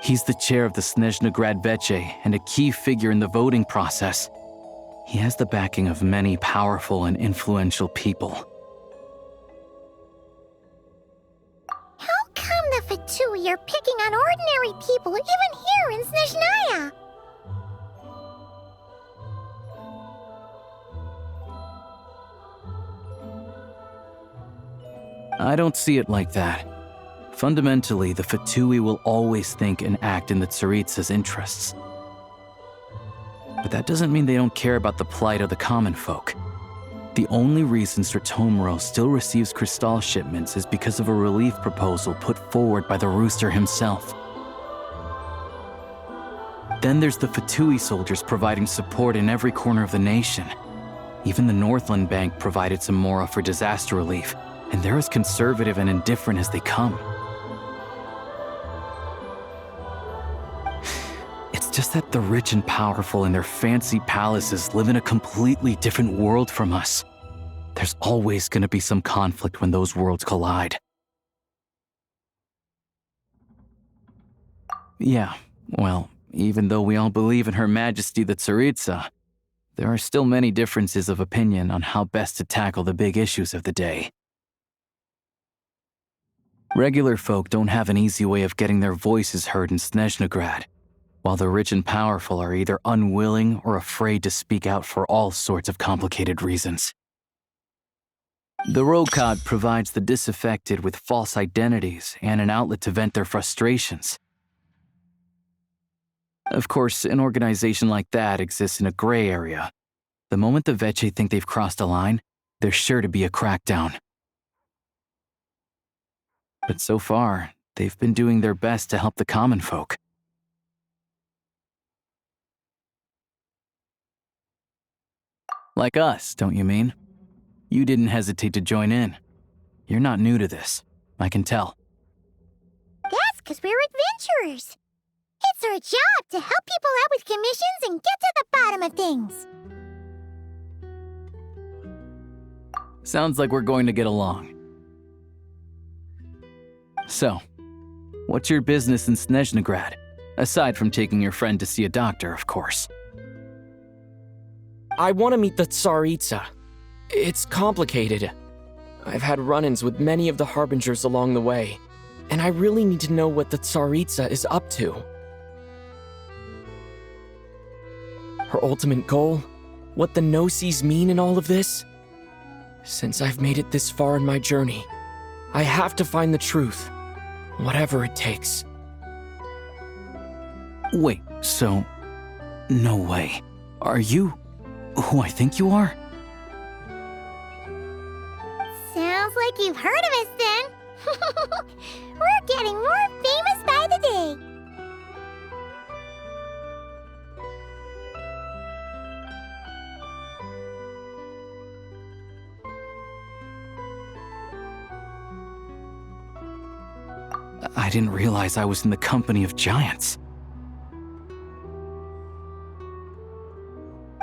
He's the chair of the Snezhnegrad Veche and a key figure in the voting process. He has the backing of many powerful and influential people. How come the Fatui are picking on ordinary people even here in Snezhnaya? I don't see it like that. Fundamentally, the Fatui will always think and act in the Tsaritsa's interests. But that doesn't mean they don't care about the plight of the common folk. The only reason Sir Tomro still receives Crystal shipments is because of a relief proposal put forward by the Rooster himself. Then there's the Fatui soldiers providing support in every corner of the nation. Even the Northland Bank provided some mora for disaster relief, and they're as conservative and indifferent as they come. It's just that the rich and powerful in their fancy palaces live in a completely different world from us. There's always going to be some conflict when those worlds collide. Yeah, well, even though we all believe in Her Majesty the Tsaritsa, there are still many differences of opinion on how best to tackle the big issues of the day. Regular folk don't have an easy way of getting their voices heard in Snezhnegrad, while the rich and powerful are either unwilling or afraid to speak out for all sorts of complicated reasons. The Rokad provides the disaffected with false identities and an outlet to vent their frustrations. Of course, an organization like that exists in a gray area. The moment the Veche think they've crossed a line, there's sure to be a crackdown. But so far, they've been doing their best to help the common folk. Like us, don't you mean? You didn't hesitate to join in. You're not new to this, I can tell. That's because we're adventurers. It's our job to help people out with commissions and get to the bottom of things. Sounds like we're going to get along. So, what's your business in Snezhnegrad? Aside from taking your friend to see a doctor, of course. I want to meet the Tsaritsa. It's complicated. I've had run-ins with many of the Harbingers along the way, and I really need to know what the Tsaritsa is up to. Her ultimate goal? What the no-sees mean in all of this? Since I've made it this far in my journey, I have to find the truth, whatever it takes. Wait, so... no way. Are you who I think you are? Sounds like you've heard of us then. We're getting more famous by the day. I didn't realize I was in the company of giants.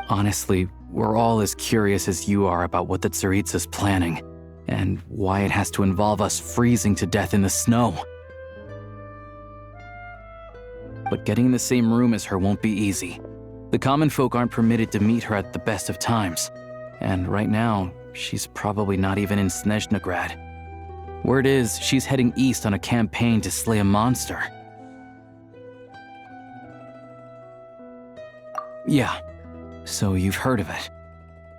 Honestly, we're all as curious as you are about what the Tsaritsa's planning, and why it has to involve us freezing to death in the snow. But getting in the same room as her won't be easy. The common folk aren't permitted to meet her at the best of times, and right now, she's probably not even in Snezhnegrad. Word is, she's heading east on a campaign to slay a monster. Yeah, so you've heard of it.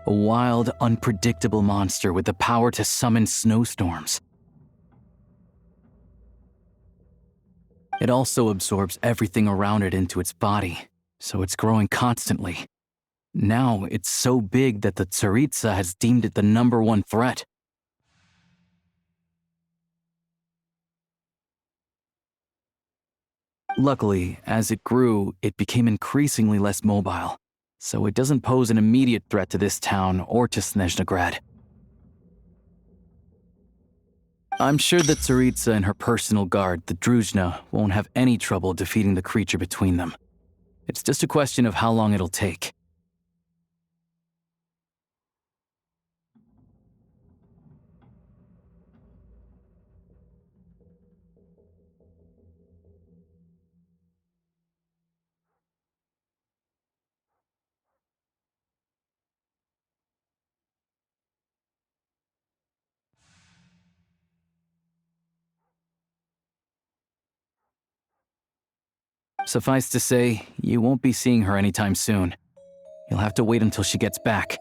A wild, unpredictable monster with the power to summon snowstorms. It also absorbs everything around it into its body, so it's growing constantly. Now, it's so big that the Tsaritsa has deemed it the #1 threat. Luckily, as it grew, it became increasingly less mobile, so it doesn't pose an immediate threat to this town or to Snezhnegrad. I'm sure that Tsaritsa and her personal guard, the Druzhna, won't have any trouble defeating the creature between them. It's just a question of how long it'll take. Suffice to say, you won't be seeing her anytime soon. You'll have to wait until she gets back.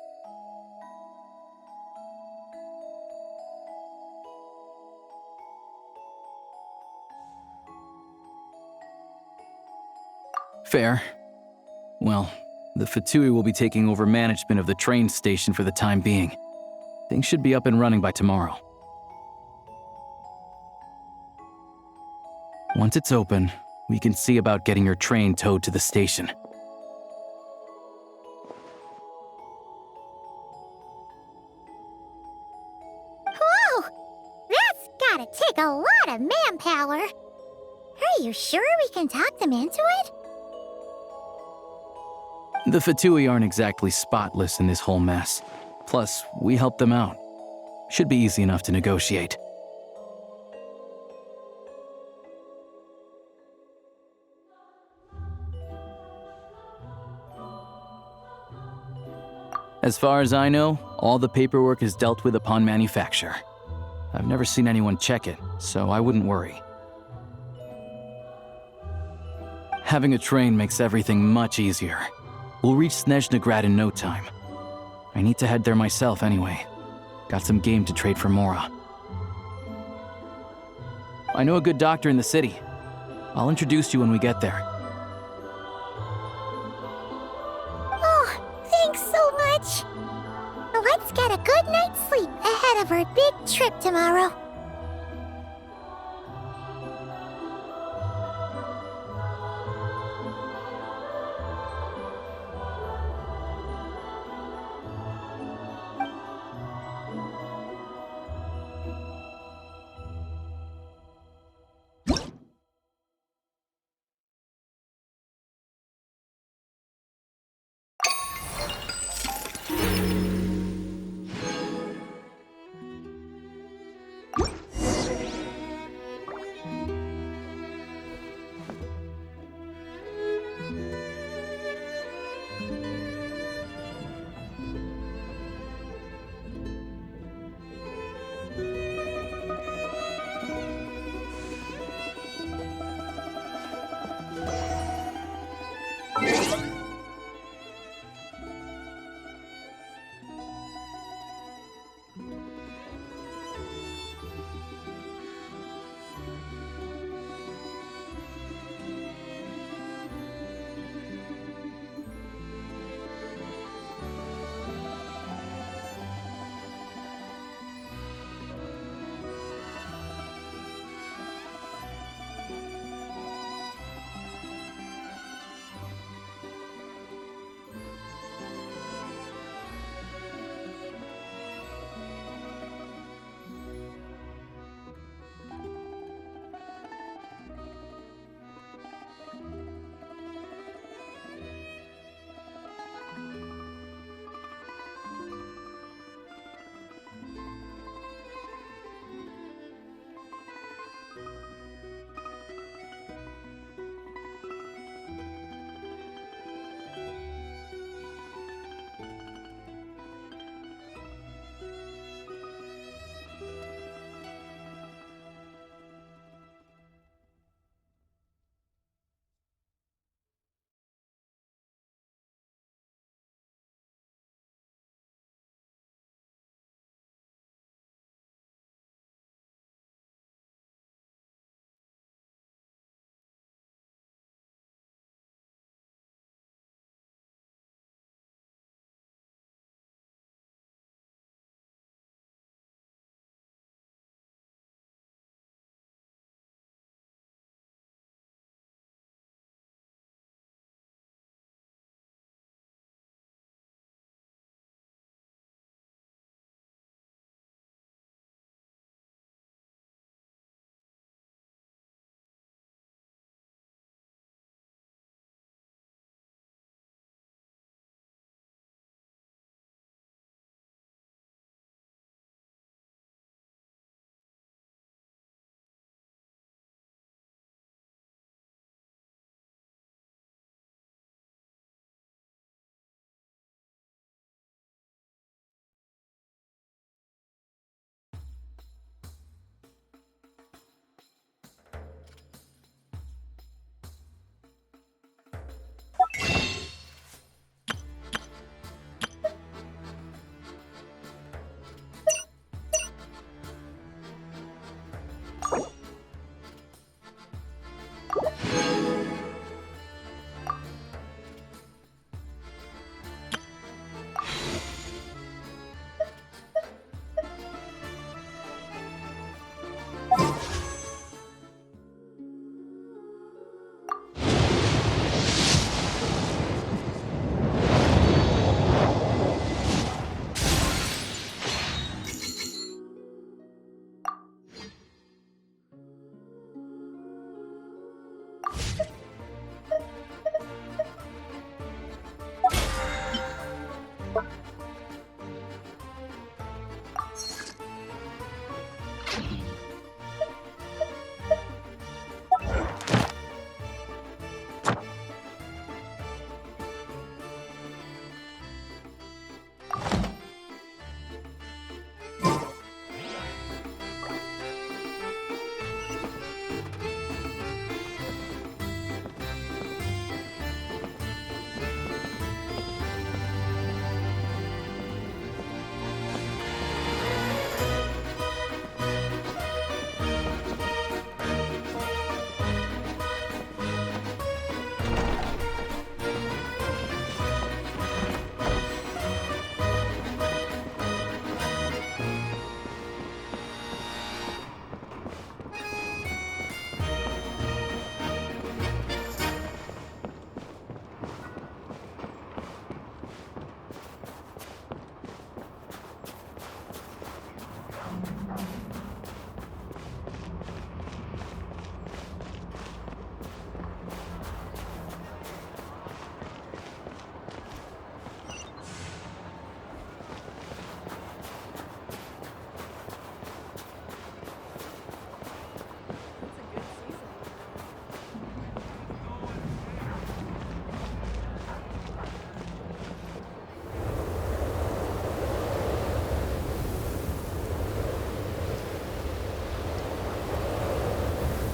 Fair. Well, the Fatui will be taking over management of the train station for the time being. Things should be up and running by tomorrow. Once it's open, we can see about getting your train towed to the station. Whoa! That's gotta take a lot of manpower. Are you sure we can talk them into it? The Fatui aren't exactly spotless in this whole mess. Plus, we helped them out. Should be easy enough to negotiate. As far as I know, all the paperwork is dealt with upon manufacture. I've never seen anyone check it, so I wouldn't worry. Having a train makes everything much easier. We'll reach Snezhnegrad in no time. I need to head there myself anyway. Got some game to trade for Mora. I know a good doctor in the city. I'll introduce you when we get there. Oh, thanks so much. Let's get a good night's sleep ahead of our big trip tomorrow.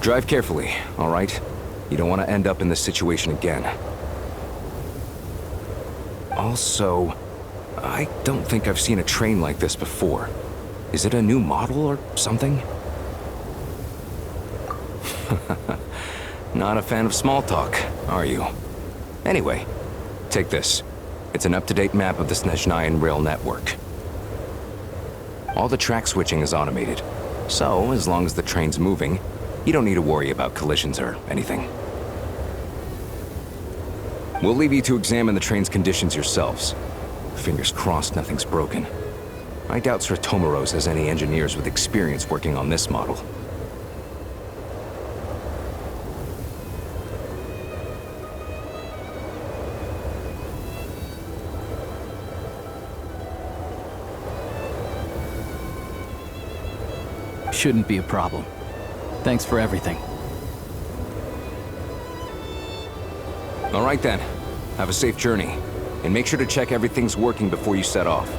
Drive carefully, all right? You don't want to end up in this situation again. Also, I don't think I've seen a train like this before. Is it a new model or something? Not a fan of small talk, are you? Anyway, take this. It's an up-to-date map of the Snezhnayan rail network. All the track switching is automated, so as long as the train's moving, you don't need to worry about collisions or anything. We'll leave you to examine the train's conditions yourselves. Fingers crossed nothing's broken. I doubt Sir Tomoros has any engineers with experience working on this model. Shouldn't be a problem. Thanks for everything. All right then. Have a safe journey. And make sure to check everything's working before you set off.